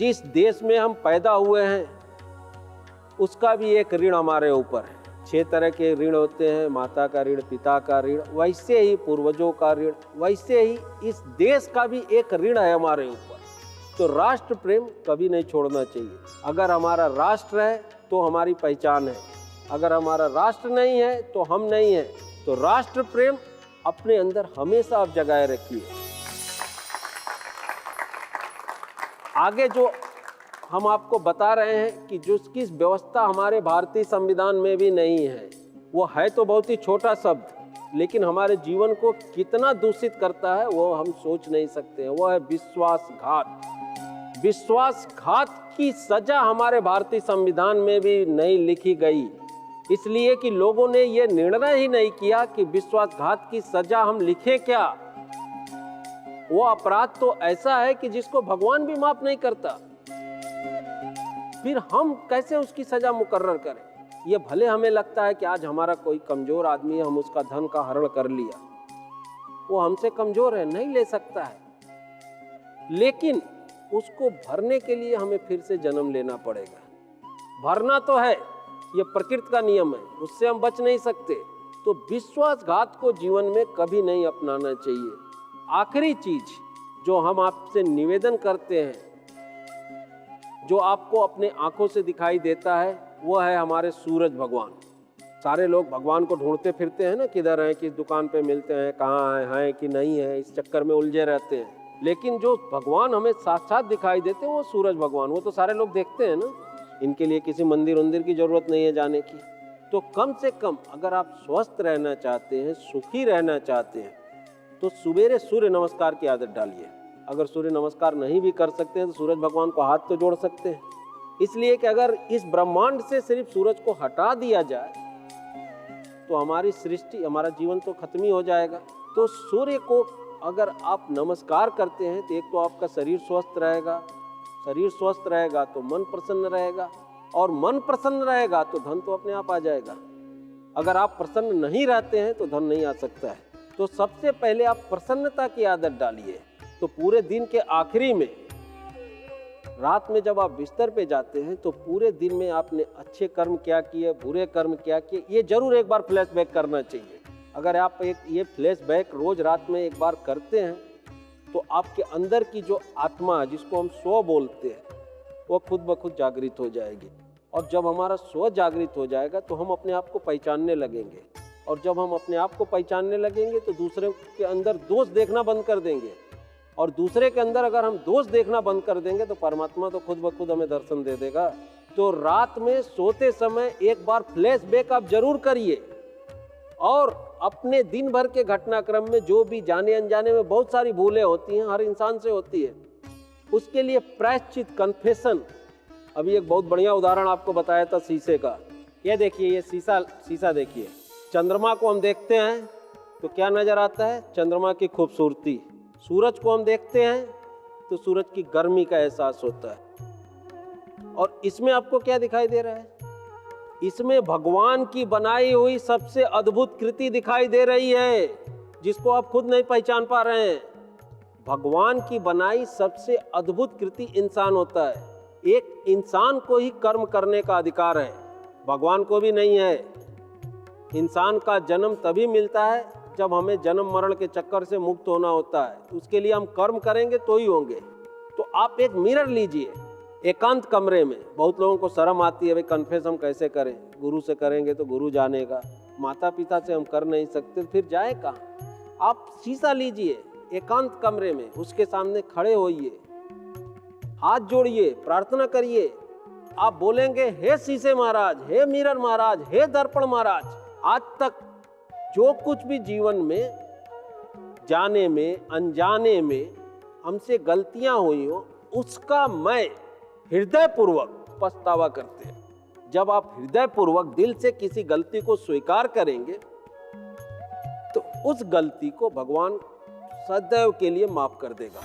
जिस देश में हम पैदा हुए हैं उसका भी एक ऋण हमारे ऊपर है। 6 तरह के ऋण होते हैं, माता का ऋण, पिता का ऋण, वैसे ही पूर्वजों का ऋण, वैसे ही इस देश का भी एक ऋण है हमारे ऊपर। तो राष्ट्र प्रेम कभी नहीं छोड़ना चाहिए। अगर हमारा राष्ट्र है तो हमारी पहचान है, अगर हमारा राष्ट्र नहीं है तो हम नहीं है। तो राष्ट्र प्रेम अपने अंदर हमेशा आप जगाए रखिए। आगे जो हम आपको बता रहे हैं कि जिसकी व्यवस्था हमारे भारतीय संविधान में भी नहीं है, वो है तो बहुत ही छोटा शब्द, लेकिन हमारे जीवन को कितना दूषित करता है वो हम सोच नहीं सकते हैं। वो है विश्वासघात। विश्वासघात की सजा हमारे भारतीय संविधान में भी नहीं लिखी गई, इसलिए कि लोगों ने ये निर्णय ही नहीं किया कि विश्वासघात की सजा हम लिखें क्या। वो अपराध तो ऐसा है कि जिसको भगवान भी माफ नहीं करता, फिर हम कैसे उसकी सजा मुकर्रर करें। ये भले हमें लगता है कि आज हमारा कोई कमजोर आदमी है, हम उसका धन का हरण कर लिया, वो हमसे कमजोर है, नहीं ले सकता है, लेकिन उसको भरने के लिए हमें फिर से जन्म लेना पड़ेगा। भरना तो है, ये प्रकृति का नियम है, उससे हम बच नहीं सकते। तो विश्वासघात को जीवन में कभी नहीं अपनाना चाहिए। आखिरी चीज जो हम आपसे निवेदन करते हैं, जो आपको अपने आंखों से दिखाई देता है, वो है हमारे सूरज भगवान। सारे लोग भगवान को ढूंढते फिरते हैं ना, किधर हैं, किस दुकान पे मिलते हैं, कहाँ हैं कि नहीं है, इस चक्कर में उलझे रहते हैं। लेकिन जो भगवान हमें साक्षात दिखाई देते हैं वो सूरज भगवान, वो तो सारे लोग देखते हैं ना। इनके लिए किसी मंदिर की जरूरत नहीं है जाने की। तो कम से कम अगर आप स्वस्थ रहना चाहते हैं, सुखी रहना चाहते हैं, तो सवेरे सूर्य नमस्कार की आदत डालिए। अगर सूर्य नमस्कार नहीं भी कर सकते हैं तो सूरज भगवान को हाथ तो जोड़ सकते हैं। इसलिए कि अगर इस ब्रह्मांड से सिर्फ सूरज को हटा दिया जाए तो हमारी सृष्टि, हमारा जीवन तो खत्म ही हो जाएगा। तो सूर्य को अगर आप नमस्कार करते हैं तो एक तो आपका शरीर स्वस्थ रहेगा, शरीर स्वस्थ रहेगा तो मन प्रसन्न रहेगा, और मन प्रसन्न रहेगा तो धन तो अपने आप आ जाएगा। अगर आप प्रसन्न नहीं रहते हैं तो धन नहीं आ सकता है। तो सबसे पहले आप प्रसन्नता की आदत डालिए। तो पूरे दिन के आखिरी में, रात में जब आप बिस्तर पे जाते हैं, तो पूरे दिन में आपने अच्छे कर्म क्या किए, बुरे कर्म क्या किए, ये जरूर एक बार फ्लैशबैक करना चाहिए। अगर आप ये फ्लैशबैक रोज रात में एक बार करते हैं तो आपके अंदर की जो आत्मा है, जिसको हम स्व बोलते हैं, वो खुद ब खुद जागृत हो जाएगी। और जब हमारा स्व जागृत हो जाएगा तो हम अपने आप को पहचानने लगेंगे, और जब हम अपने आप को पहचानने लगेंगे तो दूसरे के अंदर दोष देखना बंद कर देंगे, और दूसरे के अंदर अगर हम दोष देखना बंद कर देंगे तो परमात्मा तो खुद ब खुद हमें दर्शन दे देगा। तो रात में सोते समय एक बार फ्लैशबैक आप जरूर करिए, और अपने दिन भर के घटनाक्रम में जो भी जाने अनजाने में बहुत सारी भूलें होती हैं, हर इंसान से होती है, उसके लिए प्रायश्चित, कन्फेशन। अभी एक बहुत बढ़िया उदाहरण आपको बताया था शीशे का। ये देखिए, ये शीशा देखिए। चंद्रमा को हम देखते हैं तो क्या नजर आता है? चंद्रमा की खूबसूरती। सूरज को हम देखते हैं तो सूरज की गर्मी का एहसास होता है। और इसमें आपको क्या दिखाई दे रहा है? इसमें भगवान की बनाई हुई सबसे अद्भुत कृति दिखाई दे रही है, जिसको आप खुद नहीं पहचान पा रहे हैं। भगवान की बनाई सबसे अद्भुत कृति इंसान होता है। एक इंसान को ही कर्म करने का अधिकार है, भगवान को भी नहीं है। इंसान का जन्म तभी मिलता है जब हमें जन्म मरण के चक्कर से मुक्त होना होता है। उसके लिए हम कर्म करेंगे तो ही होंगे। तो आप एक मिरर लीजिए, एकांत कमरे में। बहुत लोगों को शर्म आती है, भाई कन्फेस हम कैसे करें, गुरु से करेंगे तो गुरु जानेगा, माता पिता से हम कर नहीं सकते, फिर जाए कहाँ। आप शीशा लीजिए एकांत कमरे में, उसके सामने खड़े होइए, हाथ जोड़िए, प्रार्थना करिए। आप बोलेंगे, हे शीशे महाराज, हे मिरर महाराज, हे दर्पण महाराज, आज तक जो कुछ भी जीवन में जाने में अनजाने में हमसे गलतियां हुई हो, उसका मैं हृदय पूर्वक पछतावा करते हैं। जब आप हृदय पूर्वक दिल से किसी गलती को स्वीकार करेंगे तो उस गलती को भगवान सदैव के लिए माफ कर देगा।